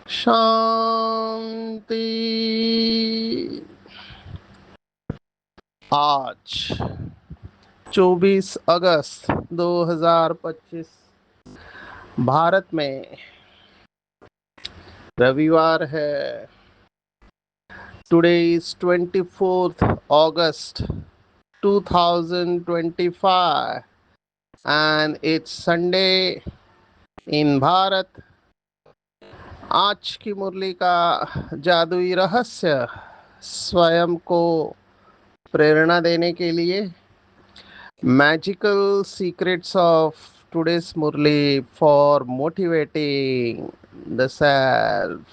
शांति। आज 24 अगस्त 2025 भारत में रविवार है। Today is 24th August 2025 and it's Sunday in Bharat. आज की मुरली का जादुई रहस्य स्वयं को प्रेरणा देने के लिए magical secrets of today's Murli for motivating the self.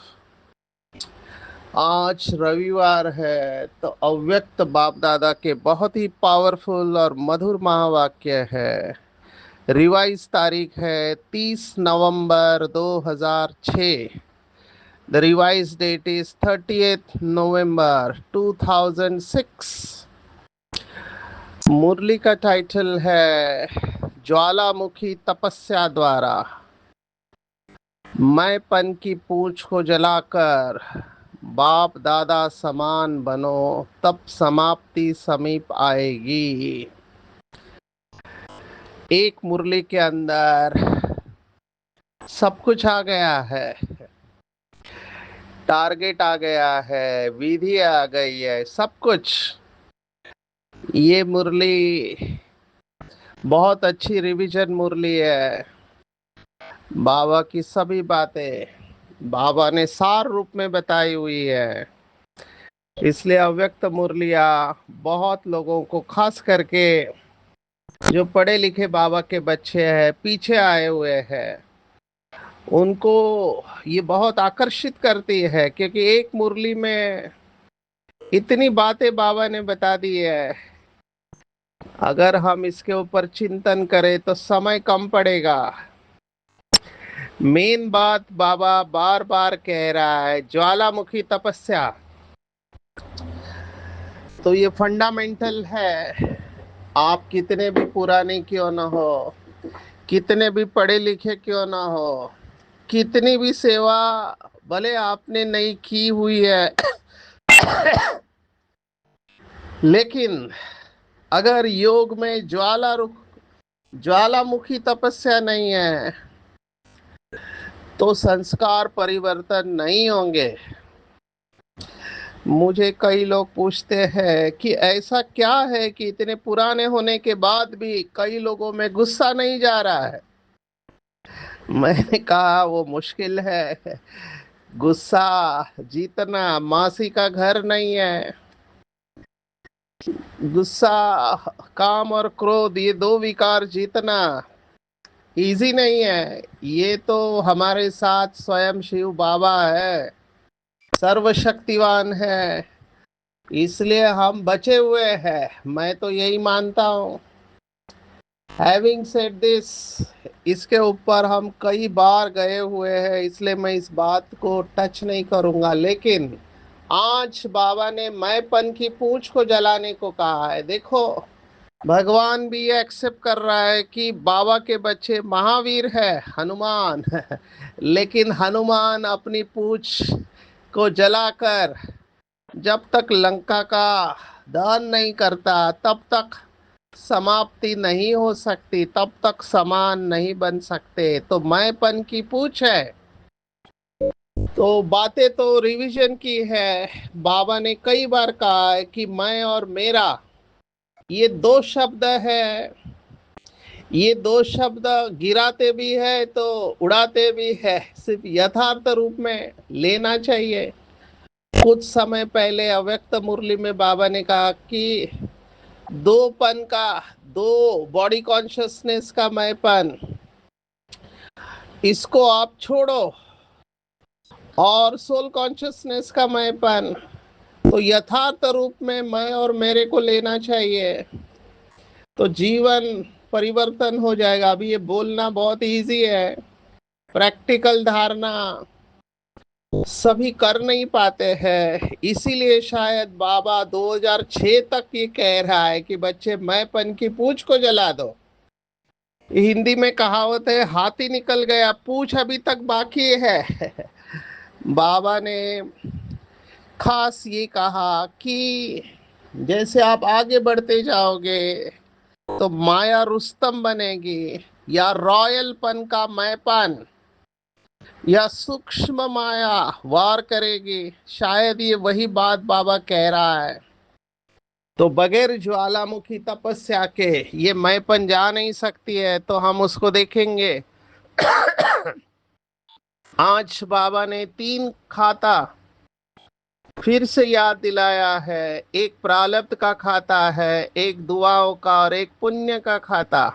आज रविवार है तो अव्यक्त बाप दादा के बहुत ही पावरफुल और मधुर महावाक्य है। रिवाइज तारीख है 30 नवंबर 2006। The revise date is 30th November 2006। Murli का टाइटल है ज्वालामुखी तपस्या द्वारा। मैंपन की पूंछ को जलाकर बाप दादा समान बनो, तब समाप्ति समीप आएगी। एक मुरली के अंदर सब कुछ आ गया है। टारगेट आ गया है, विधि आ गई है, सब कुछ। ये मुरली बहुत अच्छी रिवीजन मुरली है। बाबा की सभी बातें बाबा ने सार रूप में बताई हुई है। इसलिए अव्यक्त मुरलिया बहुत लोगों को, खास करके जो पढ़े लिखे बाबा के बच्चे हैं, पीछे आए हुए हैं, उनको ये बहुत आकर्षित करती है, क्योंकि एक मुरली में इतनी बातें बाबा ने बता दी है। अगर हम इसके ऊपर चिंतन करें तो समय कम पड़ेगा। मेन बात बाबा बार बार कह रहा है, ज्वालामुखी तपस्या। तो ये फंडामेंटल है। आप कितने भी पुराने क्यों ना हो, कितने भी पढ़े लिखे क्यों ना हो, कितनी भी सेवा भले आपने नहीं की हुई है, लेकिन अगर योग में ज्वालामुखी तपस्या नहीं है तो संस्कार परिवर्तन नहीं होंगे। मुझे कई लोग पूछते हैं कि ऐसा क्या है कि इतने पुराने होने के बाद भी कई लोगों में गुस्सा नहीं जा रहा है। मैंने कहा वो मुश्किल है। गुस्सा जीतना मासी का घर नहीं है। गुस्सा, काम और क्रोध, ये दो विकार जीतना इजी नहीं है। ये तो हमारे साथ स्वयं शिव बाबा है, सर्वशक्तिवान है, इसलिए हम बचे हुए हैं। मैं तो यही मानता हूँ। हैविंग सेड दिस, इसके ऊपर हम कई बार गए हुए हैं, इसलिए मैं इस बात को टच नहीं करूंगा। लेकिन आज बाबा ने मैंपन की पूंछ को जलाने को कहा है। देखो, भगवान भी ये एक्सेप्ट कर रहा है कि बाबा के बच्चे महावीर है, हनुमान है, लेकिन हनुमान अपनी पूंछ को जलाकर जब तक लंका का दहन नहीं करता तब तक समाप्ति नहीं हो सकती, तब तक समान नहीं बन सकते। तो मैंपन की पूछ है। तो बातें तो रिवीजन की है। बाबा ने कई बार कहा है कि मैं और मेरा, ये दो शब्द है। ये दो शब्द गिराते भी है तो उड़ाते भी है, सिर्फ यथार्थ रूप में लेना चाहिए। कुछ समय पहले अव्यक्त मुरली में बाबा ने कहा कि दोपन का, दो बॉडी कॉन्शियसनेस का मैंपन, इसको आप छोड़ो और सोल कॉन्शियसनेस का मैंपन, तो यथार्थ रूप में मैं और मेरे को लेना चाहिए, तो जीवन परिवर्तन हो जाएगा। अभी ये बोलना बहुत इजी है, प्रैक्टिकल धारणा सभी कर नहीं पाते हैं। इसीलिए शायद बाबा 2006 तक ये कह रहा है कि बच्चे मैंपन की पूंछ को जला दो। हिंदी में कहावत है, हाथी निकल गया पूंछ अभी तक बाकी है। बाबा ने खास ये कहा कि जैसे आप आगे बढ़ते जाओगे तो माया रुस्तम बनेगी, या रॉयलपन का मैंपन या सूक्ष्म माया वार करेगी। शायद ये वही बात बाबा कह रहा है। तो बगैर ज्वालामुखी तपस्या के ये मैंपन जा नहीं सकती है, तो हम उसको देखेंगे। आज बाबा ने 3 खाता फिर से याद दिलाया है। एक प्रारब्ध का खाता है, एक दुआओं का, और एक पुण्य का खाता।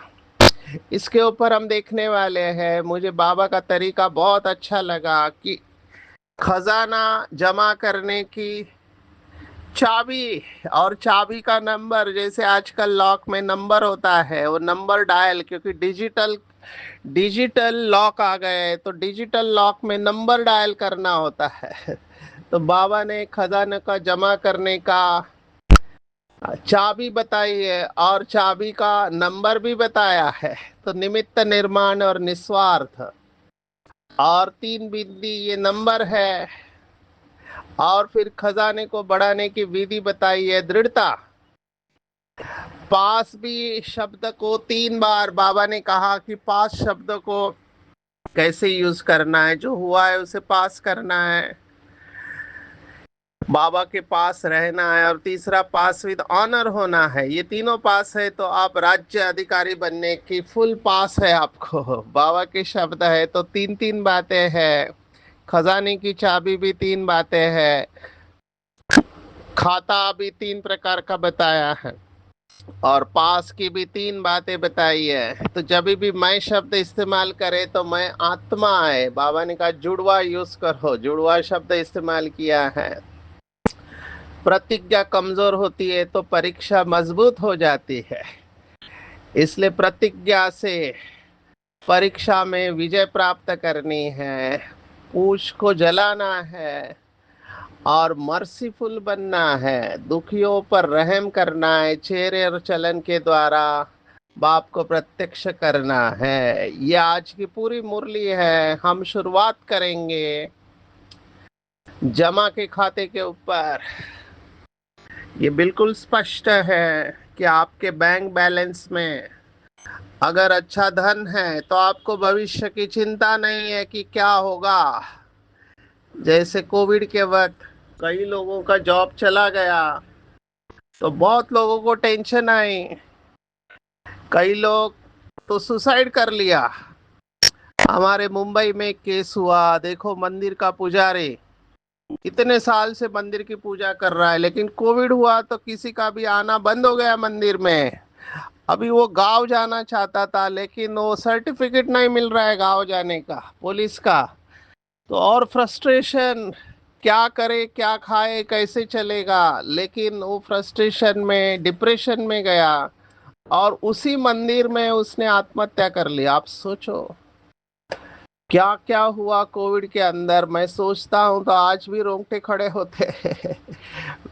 इसके ऊपर हम देखने वाले हैं। मुझे बाबा का तरीका बहुत अच्छा लगा कि खजाना जमा करने की चाबी, और चाबी का नंबर, जैसे आजकल लॉक में नंबर होता है, वो नंबर डायल, क्योंकि डिजिटल डिजिटल लॉक आ गए हैं, तो डिजिटल लॉक में नंबर डायल करना होता है। तो बाबा ने खजाना का जमा करने का चाबी बताई है, और चाबी का नंबर भी बताया है। तो निमित्त, निर्माण और निस्वार्थ, और 3 बिंदी ये नंबर है। और फिर खजाने को बढ़ाने की विधि बताई है, दृढ़ता। पास भी शब्द को 3 बार बाबा ने कहा कि पास शब्द को कैसे यूज करना है, जो हुआ है उसे पास करना है, बाबा के पास रहना है, और तीसरा पास विद ऑनर होना है। ये तीनों पास है तो आप राज्य अधिकारी बनने की फुल पास है आपको। बाबा के शब्द है तो 3 बातें हैं। खजाने की चाबी भी 3 बातें हैं, खाता भी 3 प्रकार का बताया है, और पास की भी 3 बातें बताई है। तो जब भी मैं शब्द इस्तेमाल करे तो मैं आत्मा है। बाबा ने कहा जुड़वा यूज करो, जुड़वा शब्द इस्तेमाल किया है। प्रतिज्ञा कमजोर होती है तो परीक्षा मजबूत हो जाती है। इसलिए प्रतिज्ञा से परीक्षा में विजय प्राप्त करनी है, पूछ को जलाना है, और मर्सीफुल बनना है, दुखियों पर रहम करना है, चेहरे और चलन के द्वारा बाप को प्रत्यक्ष करना है। ये आज की पूरी मुरली है। हम शुरुआत करेंगे जमा के खाते के ऊपर। ये बिल्कुल स्पष्ट है कि आपके बैंक बैलेंस में अगर अच्छा धन है तो आपको भविष्य की चिंता नहीं है कि क्या होगा। जैसे कोविड के वक्त कई लोगों का जॉब चला गया तो बहुत लोगों को टेंशन आई, कई लोग तो सुसाइड कर लिया। हमारे मुंबई में केस हुआ, देखो मंदिर का पुजारी इतने साल से मंदिर की पूजा कर रहा है, लेकिन कोविड हुआ तो किसी का भी आना बंद हो गया मंदिर में। अभी वो गांव जाना चाहता था, लेकिन वो सर्टिफिकेट नहीं मिल रहा है गांव जाने का, पुलिस का। तो और फ्रस्ट्रेशन, क्या करे, क्या खाए, कैसे चलेगा। लेकिन वो फ्रस्ट्रेशन में, डिप्रेशन में गया, और उसी मंदिर में उसने आत्महत्या कर ली। आप सोचो क्या क्या हुआ कोविड के अंदर। मैं सोचता हूँ तो आज भी रोंगटे खड़े होते हैं।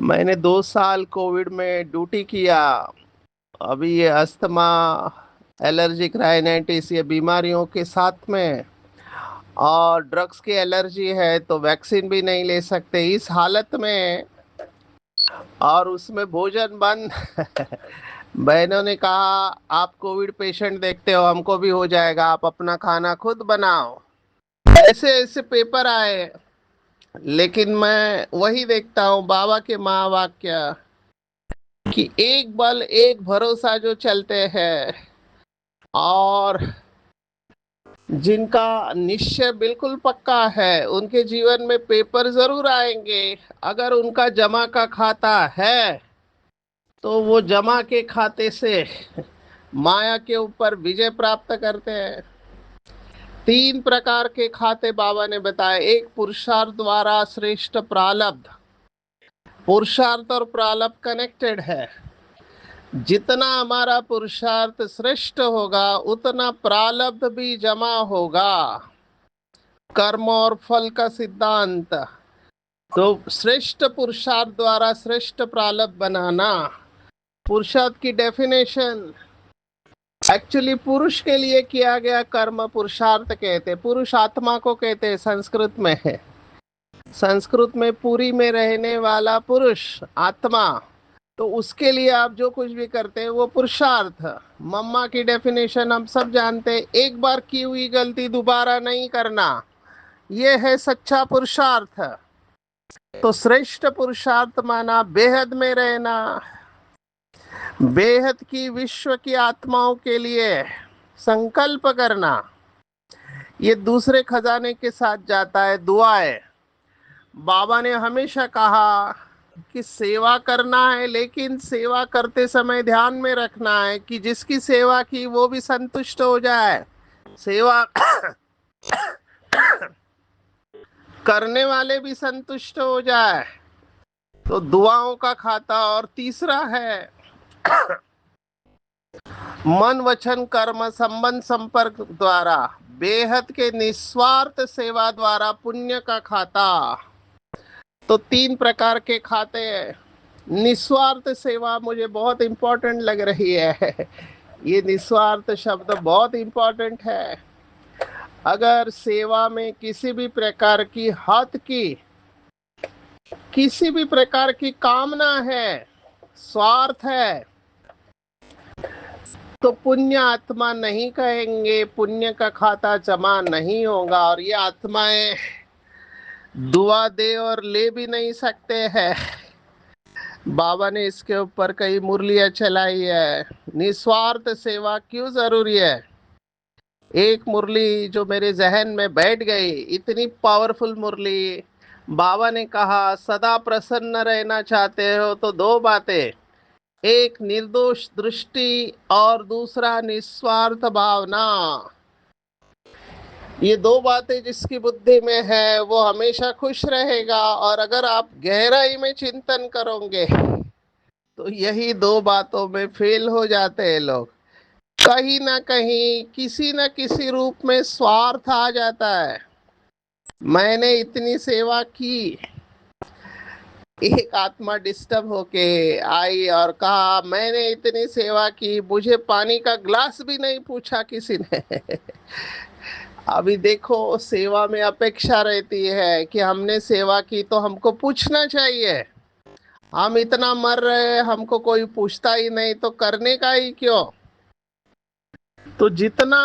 मैंने 2 साल कोविड में ड्यूटी किया। अभी ये अस्थमा, एलर्जिक राइनाइटिस, ये बीमारियों के साथ में, और ड्रग्स की एलर्जी है तो वैक्सीन भी नहीं ले सकते इस हालत में, और उसमें भोजन बंद। बहनों ने कहा आप कोविड पेशेंट देखते हो, हमको भी हो जाएगा, आप अपना खाना खुद बनाओ। ऐसे ऐसे पेपर आए। लेकिन मैं वही देखता हूँ बाबा के महावाक्य कि एक बल एक भरोसा जो चलते हैं, और जिनका निश्चय बिल्कुल पक्का है, उनके जीवन में पेपर जरूर आएंगे। अगर उनका जमा का खाता है तो वो जमा के खाते से माया के ऊपर विजय प्राप्त करते हैं। तीन प्रकार के खाते बाबा ने बताए। एक, पुरुषार्थ द्वारा श्रेष्ठ प्रारब्ध। पुरुषार्थ और प्रारब्ध कनेक्टेड है। जितना हमारा पुरुषार्थ श्रेष्ठ होगा उतना प्रारब्ध भी जमा होगा। कर्म और फल का सिद्धांत। तो श्रेष्ठ पुरुषार्थ द्वारा श्रेष्ठ प्रारब्ध बनाना। पुरुषार्थ की डेफिनेशन, एक्चुअली पुरुष के लिए किया गया कर्म पुरुषार्थ कहते। पुरुष आत्मा को कहते हैं, संस्कृत में है। संस्कृत में पुरी में रहने वाला पुरुष आत्मा, तो उसके लिए आप जो कुछ भी करते हैं वो पुरुषार्थ। मम्मा की डेफिनेशन हम सब जानते हैं, एक बार की हुई गलती दोबारा नहीं करना, ये है सच्चा पुरुषार्थ। तो श्रेष्ठ पुरुषार्थ माना बेहद में रहना, बेहद की विश्व की आत्माओं के लिए संकल्प करना। ये दूसरे खजाने के साथ जाता है, दुआएं। बाबा ने हमेशा कहा कि सेवा करना है, लेकिन सेवा करते समय ध्यान में रखना है कि जिसकी सेवा की वो भी संतुष्ट हो जाए, सेवा करने वाले भी संतुष्ट हो जाए। तो दुआओं का खाता। और तीसरा है मन वचन कर्म संबंध संपर्क द्वारा बेहद के निस्वार्थ सेवा द्वारा पुण्य का खाता। तो तीन प्रकार के खाते हैं। निस्वार्थ सेवा मुझे बहुत इंपॉर्टेंट लग रही है। ये निस्वार्थ शब्द बहुत इंपॉर्टेंट है। अगर सेवा में किसी भी प्रकार की हद की, किसी भी प्रकार की कामना है, स्वार्थ है, तो पुण्य आत्मा नहीं कहेंगे, पुण्य का खाता जमा नहीं होगा। और ये आत्माएं दुआ दे और ले भी नहीं सकते हैं। बाबा ने इसके ऊपर कई मुरलियां चलाई है। निस्वार्थ सेवा क्यों जरूरी है। एक मुरली जो मेरे जहन में बैठ गई, इतनी पावरफुल मुरली। बाबा ने कहा सदा प्रसन्न रहना चाहते हो तो दो बातें, एक निर्दोष दृष्टि और दूसरा निस्वार्थ भावना। ये दो बातें जिसकी बुद्धि में है वो हमेशा खुश रहेगा। और अगर आप गहराई में चिंतन करोगे तो यही दो बातों में फेल हो जाते हैं लोग। कहीं ना कहीं किसी न किसी रूप में स्वार्थ आ जाता है। मैंने इतनी सेवा की, एक आत्मा डिस्टर्ब होके आई और कहा मैंने इतनी सेवा की, मुझे पानी का ग्लास भी नहीं पूछा किसी ने। अभी देखो, सेवा में अपेक्षा रहती है कि हमने सेवा की तो हमको पूछना चाहिए। हम इतना मर रहे हैं, हमको कोई पूछता ही नहीं, तो करने का ही क्यों। तो जितना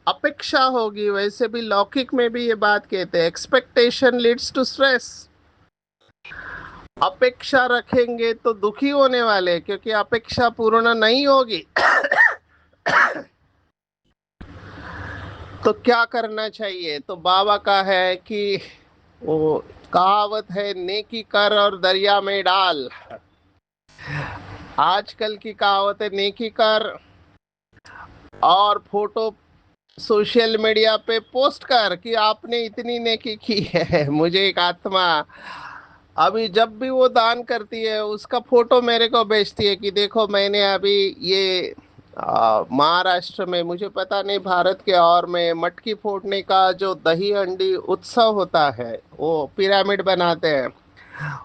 अपेक्षा होगी, वैसे भी लौकिक में भी ये बात कहते हैं, एक्सपेक्टेशन लीड्स टू स्ट्रेस। अपेक्षा रखेंगे तो दुखी होने वाले, क्योंकि अपेक्षा पूर्ण नहीं होगी। तो क्या करना चाहिए। तो बाबा का है कि वो कहावत है, नेकी कर और दरिया में डाल। आजकल की कहावत है, नेकी कर और फोटो सोशल मीडिया पे पोस्ट कर कि आपने इतनी नेकी की है। मुझे एक आत्मा अभी जब भी वो दान करती है उसका फोटो मेरे को भेजती है कि देखो मैंने अभी ये महाराष्ट्र में, मुझे पता नहीं भारत के और में, मटकी फोड़ने का जो दही हंडी उत्सव होता है, वो पिरामिड बनाते हैं,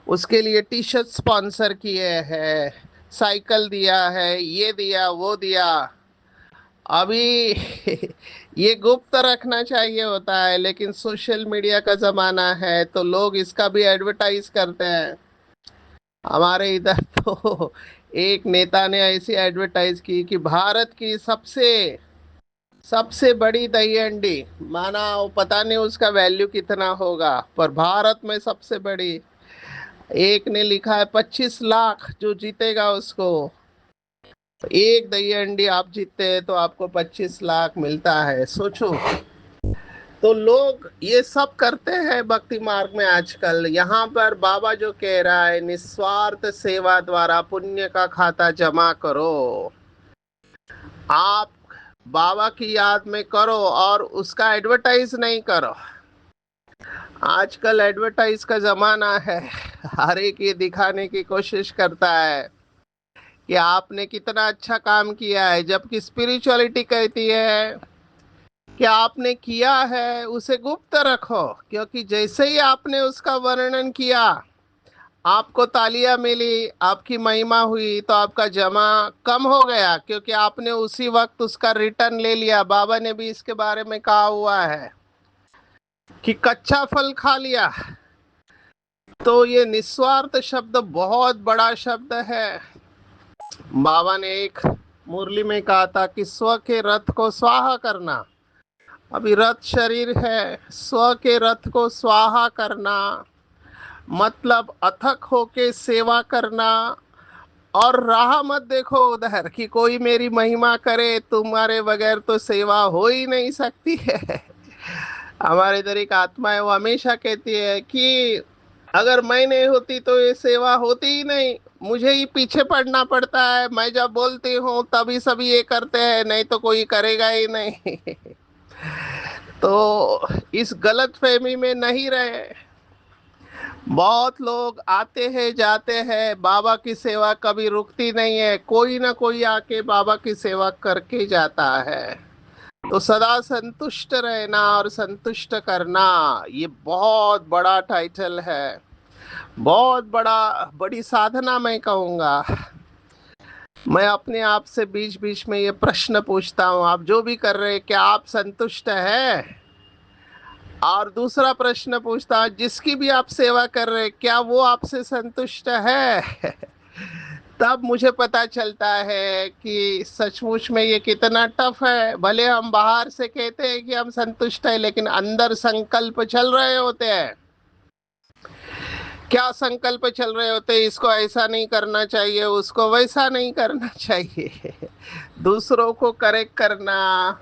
उसके लिए टी शर्ट स्पॉन्सर किए हैं, साइकिल दिया है, ये दिया वो दिया। अभी ये गुप्त रखना चाहिए होता है, लेकिन सोशल मीडिया का जमाना है तो लोग इसका भी एडवर्टाइज करते हैं। हमारे इधर तो एक नेता ने ऐसी एडवर्टाइज की कि भारत की सबसे सबसे बड़ी दही हंडी, माना वो पता नहीं उसका वैल्यू कितना होगा, पर भारत में सबसे बड़ी। एक ने लिखा है 25 लाख, जो जीतेगा उसको, एक दही हंडी आप जीतते हैं तो आपको 25 लाख मिलता है, सोचो। तो लोग ये सब करते हैं भक्ति मार्ग में आजकल। यहाँ पर बाबा जो कह रहा है, निस्वार्थ सेवा द्वारा पुण्य का खाता जमा करो। आप बाबा की याद में करो और उसका एडवर्टाइज नहीं करो। आजकल एडवर्टाइज का जमाना है, हर एक ये दिखाने की कोशिश करता है कि आपने कितना अच्छा काम किया है, जबकि स्पिरिचुअलिटी कहती है कि आपने किया है उसे गुप्त रखो, क्योंकि जैसे ही आपने उसका वर्णन किया, आपको तालियां मिली, आपकी महिमा हुई, तो आपका जमा कम हो गया, क्योंकि आपने उसी वक्त उसका रिटर्न ले लिया। बाबा ने भी इसके बारे में कहा हुआ है कि कच्चा फल खा लिया। तो ये निस्वार्थ शब्द बहुत बड़ा शब्द है। बाबा ने एक मुरली में कहा था कि स्व के रथ को स्वाहा करना। अभी रथ शरीर है, स्व के रथ को स्वाहा करना मतलब अथक होके सेवा करना। और राह मत देखो उधर कि कोई मेरी महिमा करे, तुम्हारे बगैर तो सेवा हो ही नहीं सकती है। हमारे इधर एक आत्मा है, वो हमेशा कहती है कि अगर मैं नहीं होती तो ये सेवा होती ही नहीं, मुझे ही पीछे पड़ना पड़ता है, मैं जब बोलती हूँ तभी सभी ये करते हैं, नहीं तो कोई करेगा ही नहीं। तो इस गलत फहमी में नहीं रहे। बहुत लोग आते हैं जाते हैं, बाबा की सेवा कभी रुकती नहीं है, कोई ना कोई आके बाबा की सेवा करके जाता है। तो सदा संतुष्ट रहना और संतुष्ट करना, ये बहुत बड़ा टाइटल है, बहुत बड़ी साधना मैं कहूँगा। मैं अपने आप से बीच बीच में ये प्रश्न पूछता हूँ, आप जो भी कर रहे हैं क्या आप संतुष्ट हैं? और दूसरा प्रश्न पूछता हूँ, जिसकी भी आप सेवा कर रहे हैं क्या वो आपसे संतुष्ट है? तब मुझे पता चलता है कि सचमुच में ये कितना टफ है। भले हम बाहर से कहते हैं कि हम संतुष्ट हैं, लेकिन अंदर संकल्प चल रहे होते हैं। क्या संकल्प चल रहे होते हैं? इसको ऐसा नहीं करना चाहिए, उसको वैसा नहीं करना चाहिए। दूसरों को करेक्ट करना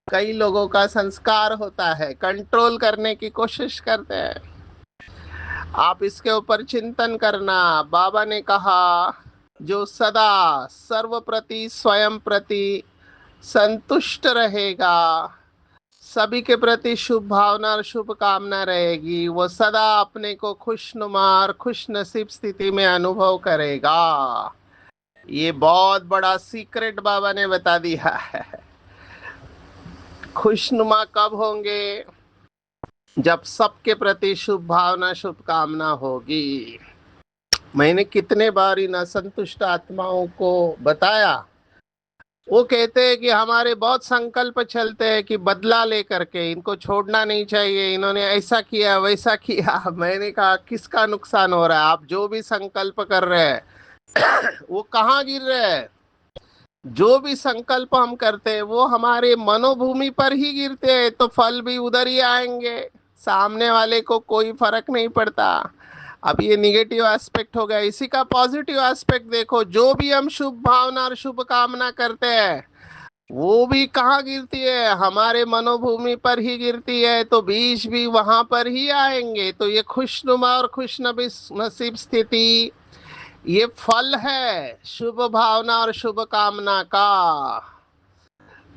कई लोगों का संस्कार होता है, कंट्रोल करने की कोशिश करते हैं। आप इसके ऊपर चिंतन करना। बाबा ने कहा जो सदा सर्व प्रति स्वयं प्रति संतुष्ट रहेगा, सभी के प्रति शुभ भावना और शुभ कामना रहेगी, वो सदा अपने को खुशनुमा और खुश नसीब स्थिति में अनुभव करेगा। ये बहुत बड़ा सीक्रेट बाबा ने बता दिया है। खुशनुमा कब होंगे? जब सबके प्रति शुभ भावना शुभ कामना होगी। मैंने कितने बार इन असंतुष्ट आत्माओं को बताया, वो कहते हैं कि हमारे बहुत संकल्प चलते हैं कि बदला लेकर के इनको छोड़ना नहीं चाहिए, इन्होंने ऐसा किया वैसा किया। मैंने कहा किसका नुकसान हो रहा है? आप जो भी संकल्प कर रहे हैं वो कहाँ गिर रहे हैं? जो भी संकल्प हम करते हैं वो हमारे मनोभूमि पर ही गिरते हैं, तो फल भी उधर ही आएंगे। सामने वाले को कोई फर्क नहीं पड़ता। अब ये निगेटिव एस्पेक्ट हो गया, इसी का पॉजिटिव एस्पेक्ट देखो। जो भी हम शुभ भावना और शुभ कामना करते हैं वो भी कहाँ गिरती है? हमारे मनोभूमि पर ही गिरती है, तो बीज भी वहां पर ही आएंगे। तो ये खुशनुमा और खुश नसीब स्थिति ये फल है शुभ भावना और शुभ कामना का।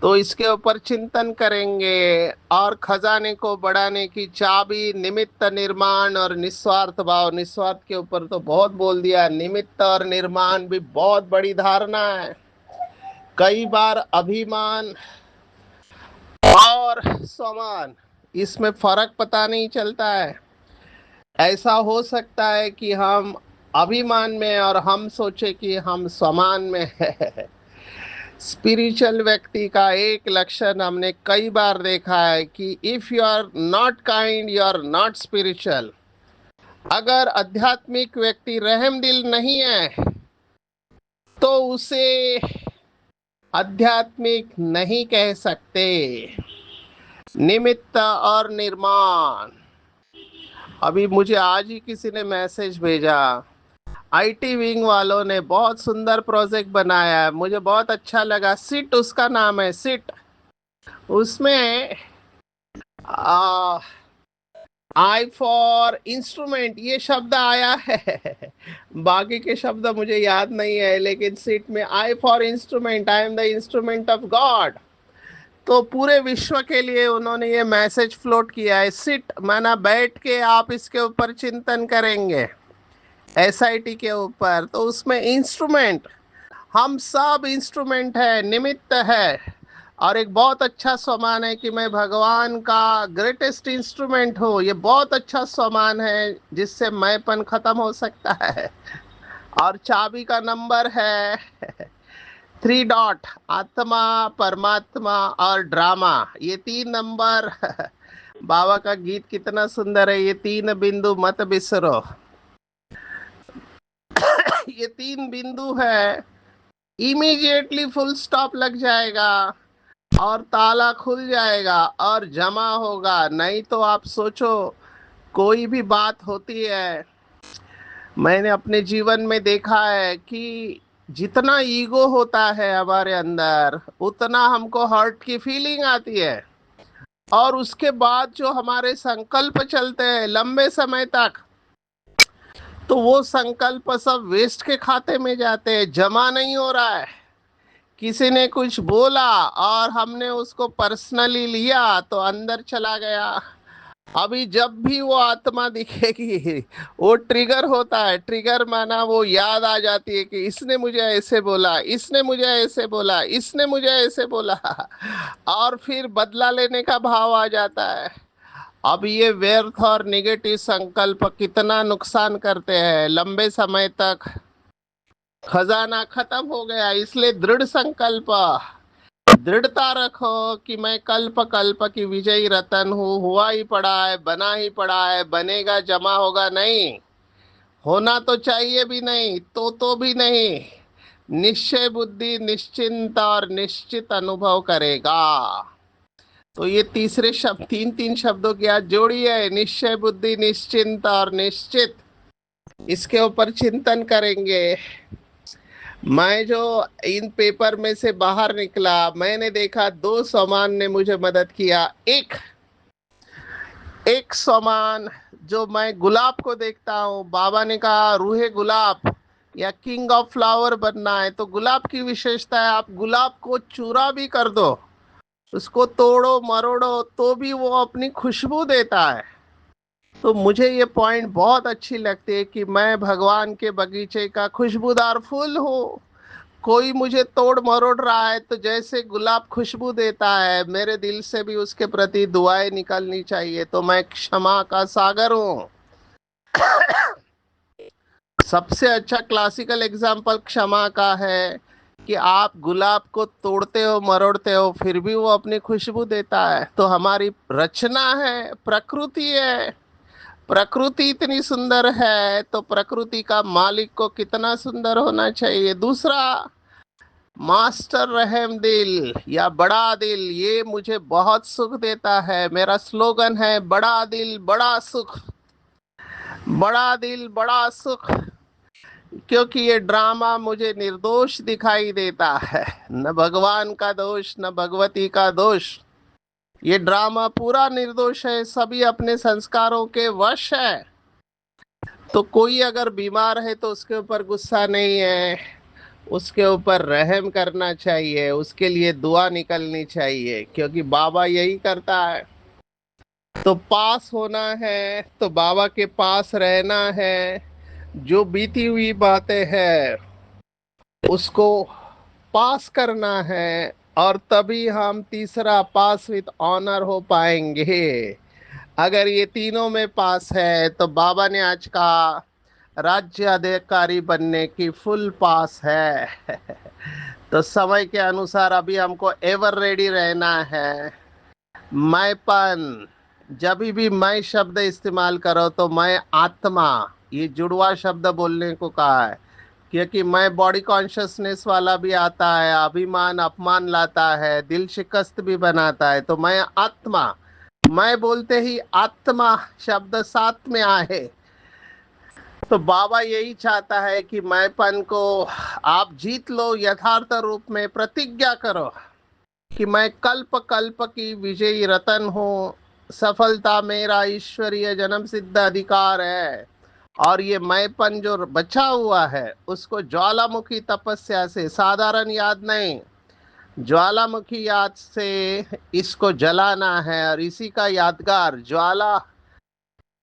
तो इसके ऊपर चिंतन करेंगे। और खजाने को बढ़ाने की चाबी निमित्त निर्माण और निस्वार्थ भाव। निस्वार्थ के ऊपर तो बहुत बोल दिया, निमित्त और निर्माण भी बहुत बड़ी धारणा है। कई बार अभिमान और स्वमान, इसमें फर्क पता नहीं चलता है। ऐसा हो सकता है कि हम अभिमान में और हम सोचे कि हम स्वमान में है। स्पिरिचुअल व्यक्ति का एक लक्षण हमने कई बार देखा है कि if you are not kind you are not spiritual. अगर आध्यात्मिक व्यक्ति रहम दिल नहीं है तो उसे आध्यात्मिक नहीं कह सकते। निमित्त और निर्माण। अभी मुझे आज ही किसी ने मैसेज भेजा, आईटी विंग वालों ने बहुत सुंदर प्रोजेक्ट बनाया है, मुझे बहुत अच्छा लगा। सिट उसका नाम है, सिट। उसमें आई फॉर इंस्ट्रूमेंट ये शब्द आया है। बाकी के शब्द मुझे याद नहीं है, लेकिन सिट में I for instrument, I am the instrument of God. तो पूरे विश्व के लिए उन्होंने ये मैसेज फ्लोट किया है, सिट माना बैठ के आप इसके ऊपर चिंतन करेंगे एसआईटी के ऊपर। तो उसमें इंस्ट्रूमेंट, हम सब इंस्ट्रूमेंट है, निमित्त है। और एक बहुत अच्छा स्वमान है कि मैं भगवान का ग्रेटेस्ट इंस्ट्रूमेंट हूँ। ये बहुत अच्छा स्वमान है जिससे मैंपन खत्म हो सकता है। और चाबी का नंबर है 3 डॉट, आत्मा, परमात्मा और ड्रामा। ये 3 नंबर बाबा का गीत कितना सुंदर है, ये 3 बिंदु मत बिसरो। ये 3 बिंदु है, इमीडिएटली फुल स्टॉप लग जाएगा और ताला खुल जाएगा और जमा होगा। नहीं तो आप सोचो, कोई भी बात होती है, मैंने अपने जीवन में देखा है कि जितना ईगो होता है हमारे अंदर, उतना हमको हर्ट की फीलिंग आती है। और उसके बाद जो हमारे संकल्प चलते हैं लंबे समय तक, तो वो संकल्प सब वेस्ट के खाते में जाते हैं, जमा नहीं हो रहा है। किसी ने कुछ बोला और हमने उसको पर्सनली लिया तो अंदर चला गया। अभी जब भी वो आत्मा दिखेगी, वो ट्रिगर होता है। ट्रिगर माना वो याद आ जाती है कि इसने मुझे ऐसे बोला, इसने मुझे ऐसे बोला, इसने मुझे ऐसे बोला, और फिर बदला लेने का भाव आ जाता है। अब ये व्यर्थ और निगेटिव संकल्प कितना नुकसान करते हैं लंबे समय तक। खजाना खत्म हो गया, इसलिए दृढ़ संकल्प, दृढ़ता रखो कि मैं कल्प कल्प की विजयी रतन हूँ। हुआ ही पड़ा है, बना ही पड़ा है, बनेगा, जमा होगा नहीं, होना तो चाहिए भी नहीं, तो भी नहीं। निश्चय बुद्धि निश्चिंत और निश्चित अनुभव करेगा। तो ये तीसरे शब्द, 3 शब्दों की आज जोड़ी है, निश्चय बुद्धि निश्चिंत और निश्चित। इसके ऊपर चिंतन करेंगे। मैं जो इन पेपर में से बाहर निकला, मैंने देखा 2 सामान ने मुझे मदद किया। एक सामान जो मैं गुलाब को देखता हूँ, बाबा ने कहा रूहे गुलाब या किंग ऑफ फ्लावर बनना है तो गुलाब की विशेषता है, आप गुलाब को चूरा भी कर दो, उसको तोड़ो मरोड़ो तो भी वो अपनी खुशबू देता है। तो मुझे ये पॉइंट बहुत अच्छी लगती है कि मैं भगवान के बगीचे का खुशबूदार फूल हूँ। कोई मुझे तोड़ मरोड़ रहा है तो जैसे गुलाब खुशबू देता है, मेरे दिल से भी उसके प्रति दुआएं निकलनी चाहिए। तो मैं क्षमा का सागर हूँ। सबसे अच्छा क्लासिकल एग्जाम्पल क्षमा का है कि आप गुलाब को तोड़ते हो मरोड़ते हो फिर भी वो अपनी खुशबू देता है। तो हमारी रचना है, प्रकृति है, प्रकृति इतनी सुंदर है तो प्रकृति का मालिक को कितना सुंदर होना चाहिए। दूसरा, मास्टर रहम दिल या बड़ा दिल, ये मुझे बहुत सुख देता है। मेरा स्लोगन है बड़ा दिल बड़ा सुख, बड़ा दिल बड़ा सुख। क्योंकि ये ड्रामा मुझे निर्दोष दिखाई देता है, न भगवान का दोष न भगवती का दोष। ये ड्रामा पूरा निर्दोष है, सभी अपने संस्कारों के वश है। तो कोई अगर बीमार है तो उसके ऊपर गुस्सा नहीं है, उसके ऊपर रहम करना चाहिए, उसके लिए दुआ निकलनी चाहिए, क्योंकि बाबा यही करता है। तो पास होना है तो बाबा के पास रहना है। जो बीती हुई बातें हैं उसको पास करना है, और तभी हम तीसरा पास विद ऑनर हो पाएंगे। अगर ये तीनों में पास है तो बाबा ने आज कहा राज्य अधिकारी बनने की फुल पास है। तो समय के अनुसार अभी हमको एवर रेडी रहना है। मैंपन, जब भी मैं शब्द इस्तेमाल करो तो मैं आत्मा, ये जुड़वा शब्द बोलने को कहा है, क्योंकि मैं बॉडी कॉन्शियसनेस वाला भी आता है, अभिमान अपमान लाता है, दिल शिकस्त भी बनाता है। तो मैं आत्मा, मैं बोलते ही आत्मा शब्द साथ में आए। तो बाबा यही चाहता है कि मैंपन को आप जीत लो, यथार्थ रूप में प्रतिज्ञा करो कि मैं कल्प कल्प की विजयी रतन हूँ। सफलता मेरा ईश्वरीय जन्म सिद्ध अधिकार है। और ये मैंपन जो बचा हुआ है उसको ज्वालामुखी तपस्या से, साधारण याद नहीं, ज्वालामुखी याद से इसको जलाना है, और इसी का यादगार ज्वाला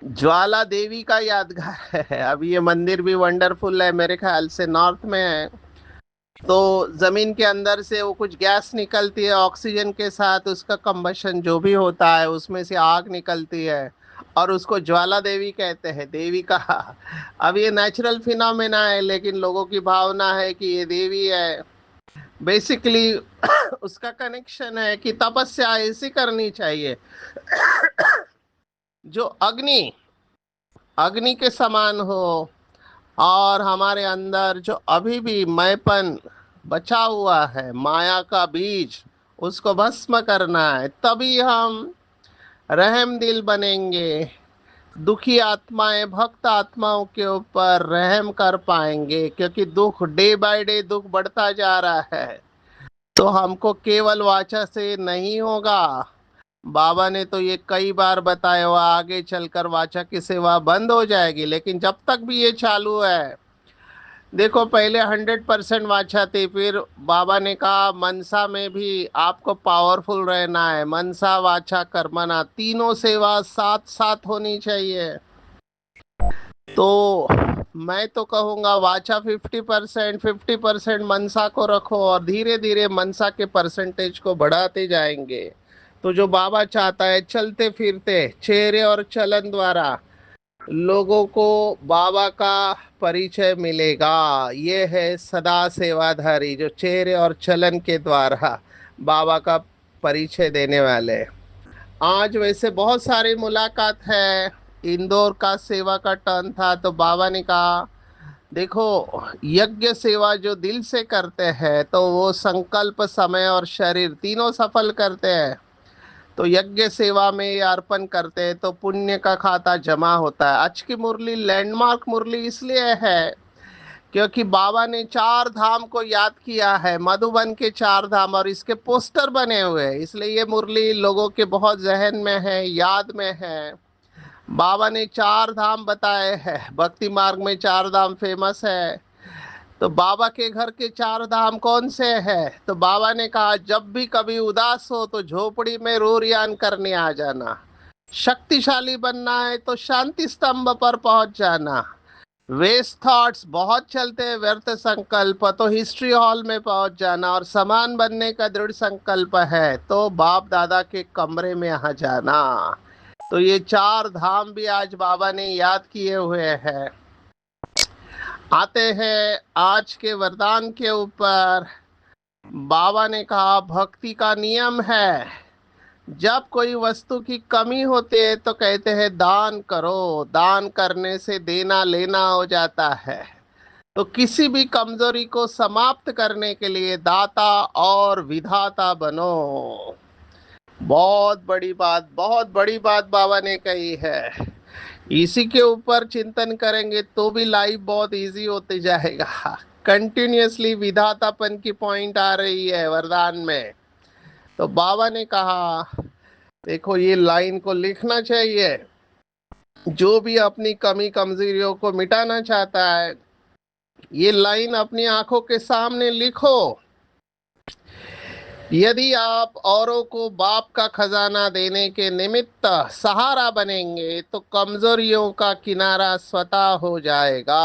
ज्वाला देवी का यादगार है। अब ये मंदिर भी वंडरफुल है, मेरे ख्याल से नॉर्थ में है। तो जमीन के अंदर से वो कुछ गैस निकलती है, ऑक्सीजन के साथ उसका कंबशन जो भी होता है, उसमें से आग निकलती है, और उसको ज्वाला देवी कहते हैं, देवी का। अब ये नेचुरल फिनोमेना है, लेकिन लोगों की भावना है कि ये देवी है। बेसिकली उसका कनेक्शन है कि तपस्या ऐसी करनी चाहिए जो अग्नि अग्नि के समान हो, और हमारे अंदर जो अभी भी मैंपन बचा हुआ है, माया का बीज, उसको भस्म करना है। तभी हम रहम दिल बनेंगे, दुखी आत्माएं भक्त आत्माओं के ऊपर रहम कर पाएंगे, क्योंकि दुख डे बाय डे दुख बढ़ता जा रहा है। तो हमको केवल वाचा से नहीं होगा। बाबा ने तो ये कई बार बताया हुआ, आगे चलकर वाचा की सेवा बंद हो जाएगी, लेकिन जब तक भी ये चालू है। देखो, पहले 100% वाचा थी, फिर बाबा ने कहा मनसा में भी आपको पावरफुल रहना है, मनसा वाचा कर्मना तीनों सेवा साथ साथ होनी चाहिए। तो मैं तो कहूँगा वाचा 50%, 50% मनसा को रखो, और धीरे धीरे मनसा के परसेंटेज को बढ़ाते जाएंगे। तो जो बाबा चाहता है, चलते फिरते चेहरे और चलन द्वारा लोगों को बाबा का परिचय मिलेगा। ये है सदा सेवाधारी, जो चेहरे और चलन के द्वारा बाबा का परिचय देने वाले। आज वैसे बहुत सारी मुलाकात है। इंदौर का सेवा का टर्न था, तो बाबा ने कहा देखो, यज्ञ सेवा जो दिल से करते हैं तो वो संकल्प, समय और शरीर तीनों सफल करते हैं। तो यज्ञ सेवा में ये अर्पण करते हैं तो पुण्य का खाता जमा होता है। आज की मुरली लैंडमार्क मुरली इसलिए है क्योंकि बाबा ने चार धाम को याद किया है, मधुबन के चार धाम, और इसके पोस्टर बने हुए हैं, इसलिए ये मुरली लोगों के बहुत जहन में है, याद में है। बाबा ने चार धाम बताए हैं, भक्ति मार्ग में चार धाम फेमस है। तो बाबा के घर के चार धाम कौन से हैं? तो बाबा ने कहा जब भी कभी उदास हो तो झोपड़ी में रोरियान करने आ जाना, शक्तिशाली बनना है तो शांति स्तंभ पर पहुंच जाना, वेस्ट थॉट्स बहुत चलते हैं, व्यर्थ संकल्प, तो हिस्ट्री हॉल में पहुंच जाना, और समान बनने का दृढ़ संकल्प है तो बाप दादा के कमरे में आ जाना। तो ये चार धाम भी आज बाबा ने याद किए हुए हैं। आते हैं आज के वरदान के ऊपर। बाबा ने कहा भक्ति का नियम है, जब कोई वस्तु की कमी होती है तो कहते हैं दान करो, दान करने से देना लेना हो जाता है। तो किसी भी कमजोरी को समाप्त करने के लिए दाता और विधाता बनो। बहुत बड़ी बात, बहुत बड़ी बात बाबा ने कही है। इसी के ऊपर चिंतन करेंगे तो भी लाइफ बहुत इजी होते जाएगा। कंटिन्यूअसली विधातापन की पॉइंट आ रही है वरदान में। तो बाबा ने कहा देखो, ये लाइन को लिखना चाहिए, जो भी अपनी कमी कमजोरियों को मिटाना चाहता है, ये लाइन अपनी आंखों के सामने लिखो। यदि आप औरों को बाप का खजाना देने के निमित्त सहारा बनेंगे तो कमजोरियों का किनारा स्वतः हो जाएगा।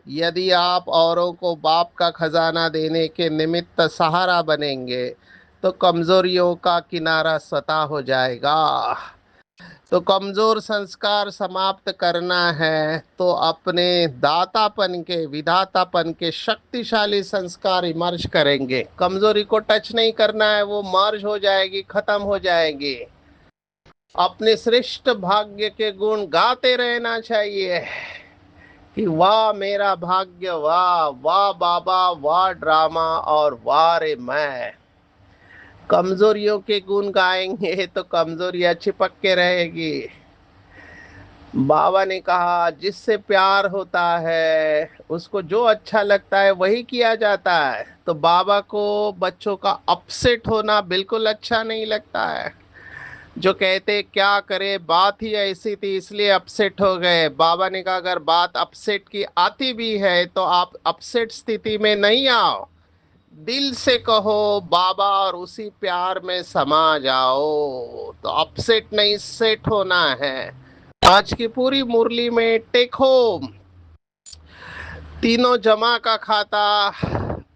यदि आप औरों को बाप का खजाना देने के निमित्त सहारा बनेंगे तो कमजोरियों का किनारा स्वतः हो जाएगा। तो कमजोर संस्कार समाप्त करना है तो अपने दातापन के, विधातापन के शक्तिशाली संस्कार इमर्ज करेंगे। कमजोरी को टच नहीं करना है, वो मर्ज हो जाएगी, खत्म हो जाएगी। अपने श्रेष्ठ भाग्य के गुण गाते रहना चाहिए कि वाह मेरा भाग्य, वाह वाह बाबा, वाह ड्रामा, और वाह रे मैं। कमजोरियों के गुण गाएंगे तो कमजोरियां चिपक के रहेगी। बाबा ने कहा जिससे प्यार होता है उसको जो अच्छा लगता है वही किया जाता है। तो बाबा को बच्चों का अपसेट होना बिल्कुल अच्छा नहीं लगता है। जो कहते क्या करे, बात ही ऐसी थी इसलिए अपसेट हो गए। बाबा ने कहा अगर बात अपसेट की आती भी है तो आप अपसेट स्थिति में नहीं आओ, दिल से कहो बाबा और उसी प्यार में समा जाओ। तो अपसेट नहीं सेट होना है। आज की पूरी मुरली में टेक होम, तीनों जमा का खाता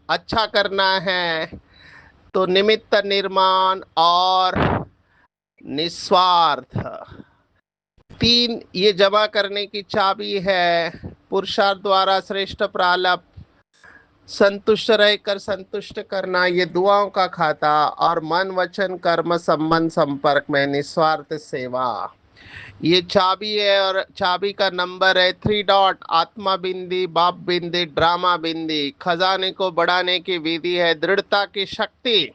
अच्छा करना है। तो निमित्त निर्माण और निस्वार्थ, तीन ये जमा करने की चाबी है। पुरुषार्थ द्वारा श्रेष्ठ प्रालप, संतुष्ट रहकर संतुष्ट करना ये दुआओं का खाता, और मन वचन कर्म संबंध संपर्क में निस्वार्थ सेवा, ये चाबी है। और चाबी का नंबर है 3 डॉट, आत्मा बिंदी, बाप बिंदी, ड्रामा बिंदी। खजाने को बढ़ाने की विधि है दृढ़ता की शक्ति।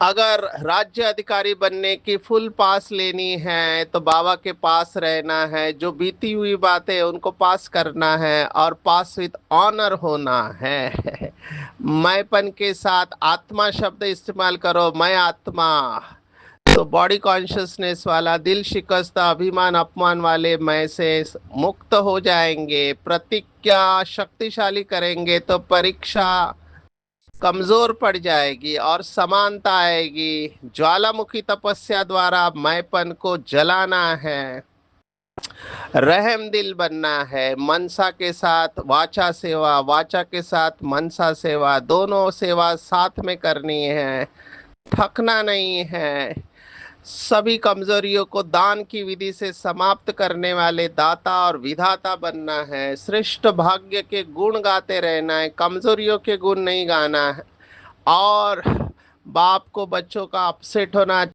अगर राज्य अधिकारी बनने की फुल पास लेनी है तो बाबा के पास रहना है। जो बीती हुई बातें उनको पास करना है और पास विद ऑनर होना है। मैंपन के साथ आत्मा शब्द इस्तेमाल करो, मैं आत्मा। तो बॉडी कॉन्शियसनेस वाला दिल शिकस्त अभिमान अपमान वाले मैं से मुक्त हो जाएंगे। प्रतिज्ञा शक्तिशाली करेंगे तो परीक्षा कमजोर पड़ जाएगी और समानता आएगी। ज्वालामुखी तपस्या द्वारा मैंपन को जलाना है। रहम दिल बनना है। मनसा के साथ वाचा सेवा, वाचा के साथ मनसा सेवा, दोनों सेवा साथ में करनी है। थकना नहीं है। सभी कमजोरियों को दान की विधि से समाप्त करने वाले दाता और विधाता बनना है। श्रेष्ठ भाग्य के गुण गाते रहना है, कमजोरियों के गुण नहीं गाना है। और बाप को बच्चों का अपसेट होना